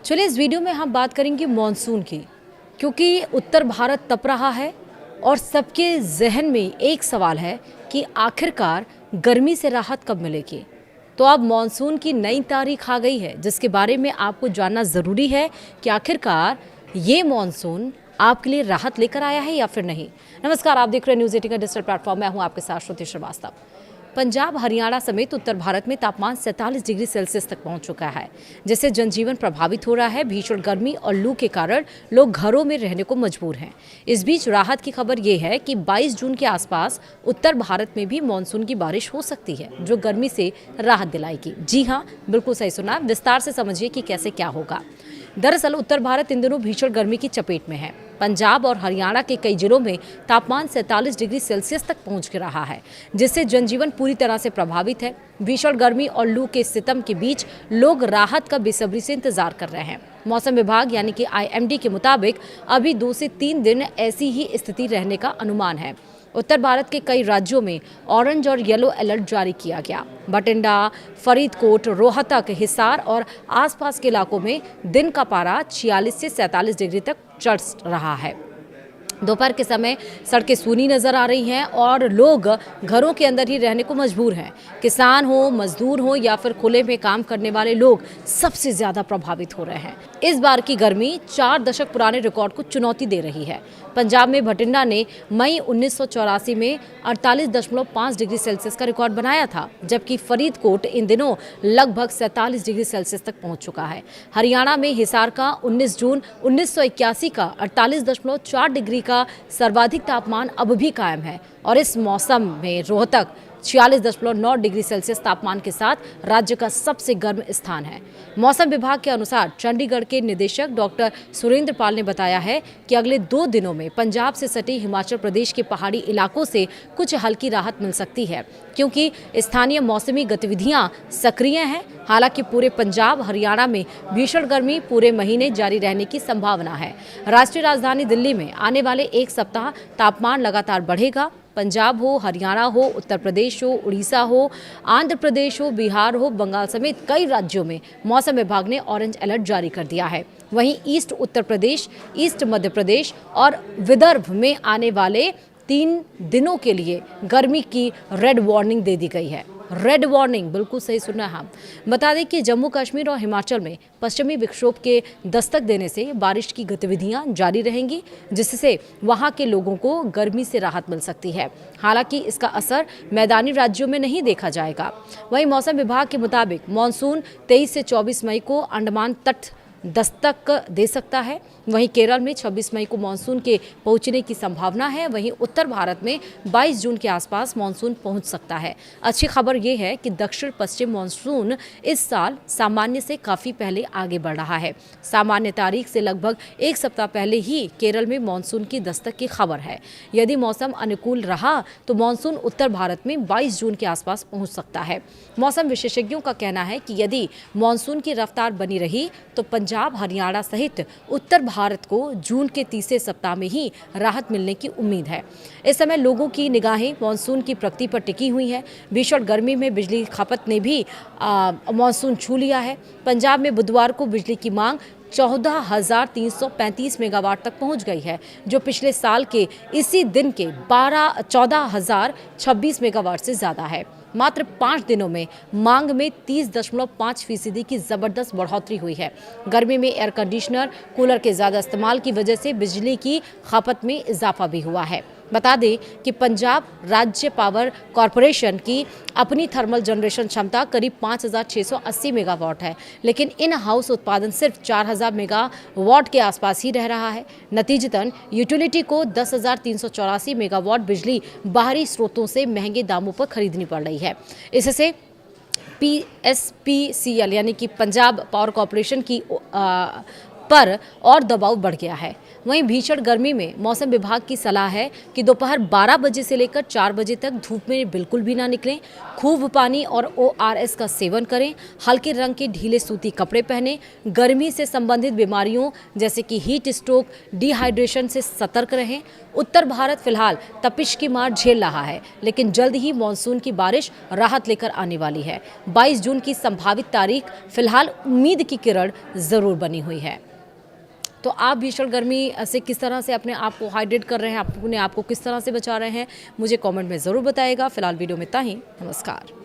चलिए इस वीडियो में हम बात करेंगे मॉनसून की, क्योंकि उत्तर भारत तप रहा है और सबके जहन में एक सवाल है कि आखिरकार गर्मी से राहत कब मिलेगी। तो अब मॉनसून की नई तारीख आ गई है, जिसके बारे में आपको जानना ज़रूरी है कि आखिरकार ये मॉनसून आपके लिए राहत लेकर आया है या फिर नहीं। नमस्कार, आप देख रहे हैं न्यूज़ 18 का डिजिटल प्लेटफॉर्म। मैं हूँ आपके साथ श्रुति श्रीवास्तव। पंजाब, हरियाणा समेत उत्तर भारत में तापमान 47 डिग्री सेल्सियस तक पहुंच चुका है, जिससे जनजीवन प्रभावित हो रहा है। भीषण गर्मी और लू के कारण लोग घरों में रहने को मजबूर हैं। इस बीच राहत की खबर ये है कि 22 जून के आसपास उत्तर भारत में भी मानसून की बारिश हो सकती है, जो गर्मी से राहत दिलाएगी। जी हाँ, बिल्कुल सही सुना। विस्तार से समझिए कि कैसे क्या होगा। दरअसल उत्तर भारत इन दिनों भीषण गर्मी की चपेट में है। पंजाब और हरियाणा के कई जिलों में तापमान 47 डिग्री सेल्सियस तक पहुंच रहा है, जिससे जनजीवन पूरी तरह से प्रभावित है। भीषण गर्मी और लू के सितम के बीच लोग राहत का बेसब्री से इंतजार कर रहे हैं। मौसम विभाग यानी कि IMD के मुताबिक अभी 2 से 3 दिन ऐसी ही स्थिति रहने का अनुमान है। उत्तर भारत के कई राज्यों में ऑरेंज और येलो अलर्ट जारी किया गया। बठिंडा, फरीदकोट, रोहतक, हिसार और आसपास के इलाकों में दिन का पारा 46 से 47 डिग्री तक चढ़ रहा है। दोपहर के समय सड़कें सूनी नजर आ रही हैं और लोग घरों के अंदर ही रहने को मजबूर हैं। किसान हो, मजदूर हो या फिर खुले में काम करने वाले लोग सबसे ज्यादा प्रभावित हो रहे हैं। इस बार की गर्मी 4 दशक पुराने रिकॉर्ड को चुनौती दे रही है। पंजाब में बठिंडा ने मई 1984 में 48.5 डिग्री सेल्सियस का रिकॉर्ड बनाया था, जबकि फरीदकोट इन दिनों लगभग 47 डिग्री सेल्सियस तक पहुंच चुका है। हरियाणा में हिसार का 19 जून 1981 का 48.4 डिग्री का सर्वाधिक तापमान अब भी कायम है और इस मौसम में रोहतक 46.9 डिग्री सेल्सियस तापमान के साथ राज्य का सबसे गर्म स्थान है। मौसम विभाग के अनुसार चंडीगढ़ के निदेशक डॉक्टर सुरेंद्र पाल ने बताया है कि अगले 2 दिनों में पंजाब से सटे हिमाचल प्रदेश के पहाड़ी इलाकों से कुछ हल्की राहत मिल सकती है, क्योंकि स्थानीय मौसमी गतिविधियां सक्रिय हैं। हालांकि पूरे पंजाब, हरियाणा में भीषण गर्मी पूरे महीने जारी रहने की संभावना है। राष्ट्रीय राजधानी दिल्ली में आने वाले 1 सप्ताह तापमान लगातार बढ़ेगा। पंजाब हो, हरियाणा हो, उत्तर प्रदेश हो, उड़ीसा हो, आंध्र प्रदेश हो, बिहार हो, बंगाल समेत कई राज्यों में मौसम विभाग ने ऑरेंज अलर्ट जारी कर दिया है। वहीं ईस्ट उत्तर प्रदेश, ईस्ट मध्य प्रदेश और विदर्भ में आने वाले 3 दिनों के लिए गर्मी की रेड वार्निंग दे दी गई है। रेड वार्निंग, बिल्कुल सही सुना है। हम बता दें कि जम्मू कश्मीर और हिमाचल में पश्चिमी विक्षोभ के दस्तक देने से बारिश की गतिविधियां जारी रहेंगी, जिससे वहां के लोगों को गर्मी से राहत मिल सकती है। हालांकि इसका असर मैदानी राज्यों में नहीं देखा जाएगा। वहीं मौसम विभाग के मुताबिक मानसून 23 से 24 मई को अंडमान तट दस्तक दे सकता है। वहीं केरल में 26 मई को मानसून के पहुंचने की संभावना है। वहीं उत्तर भारत में 22 जून के आसपास मानसून पहुंच सकता है। अच्छी खबर यह है कि दक्षिण पश्चिम मानसून इस साल सामान्य से काफ़ी पहले आगे बढ़ रहा है। सामान्य तारीख से लगभग 1 सप्ताह पहले ही केरल में मानसून की दस्तक की खबर है। यदि मौसम अनुकूल रहा तो मानसून उत्तर भारत में 22 जून के आसपास पहुँच सकता है। मौसम विशेषज्ञों का कहना है कि यदि मानसून की रफ्तार बनी रही तो पंजाब, हरियाणा सहित उत्तर भारत को जून के तीसरे सप्ताह में ही राहत मिलने की उम्मीद है। इस समय लोगों की निगाहें मानसून की प्रगति पर टिकी हुई हैं। भीषण गर्मी में बिजली खपत ने भी मानसून छू लिया है। पंजाब में बुधवार को बिजली की मांग 14,335 मेगावाट तक पहुंच गई है, जो पिछले साल के इसी दिन के 14,026 मेगावाट से ज़्यादा है। मात्र 5 दिनों में मांग में 30.5% की ज़बरदस्त बढ़ोतरी हुई है। गर्मी में एयर कंडीशनर, कूलर के ज़्यादा इस्तेमाल की वजह से बिजली की खपत में इजाफा भी हुआ है। बता दें कि पंजाब राज्य पावर कॉरपोरेशन की अपनी थर्मल जनरेशन क्षमता करीब 5,680 मेगावाट है, लेकिन इन हाउस उत्पादन सिर्फ 4,000 मेगावाट के आसपास ही रह रहा है। नतीजतन यूटिलिटी को 10,384 मेगावाट बिजली बाहरी स्रोतों से महंगे दामों पर खरीदनी पड़ रही है। इससे PSPCL यानी कि पंजाब पावर कॉरपोरेशन की पर और दबाव बढ़ गया है। वहीं भीषण गर्मी में मौसम विभाग की सलाह है कि दोपहर 12 बजे से लेकर 4 बजे तक धूप में बिल्कुल भी ना निकलें। खूब पानी और ORS का सेवन करें। हल्के रंग के ढीले सूती कपड़े पहनें। गर्मी से संबंधित बीमारियों जैसे कि हीट स्ट्रोक, डिहाइड्रेशन से सतर्क रहें। उत्तर भारत फिलहाल तपिश की मार झेल रहा है, लेकिन जल्द ही मानसून की बारिश राहत लेकर आने वाली है। 22 जून की संभावित तारीख फिलहाल उम्मीद की किरण जरूर बनी हुई है। तो आप भीषण गर्मी से किस तरह से अपने आप को हाइड्रेट कर रहे हैं, अपने आप को किस तरह से बचा रहे हैं, मुझे कमेंट में ज़रूर बताइएगा। फिलहाल वीडियो में इतना ही। नमस्कार।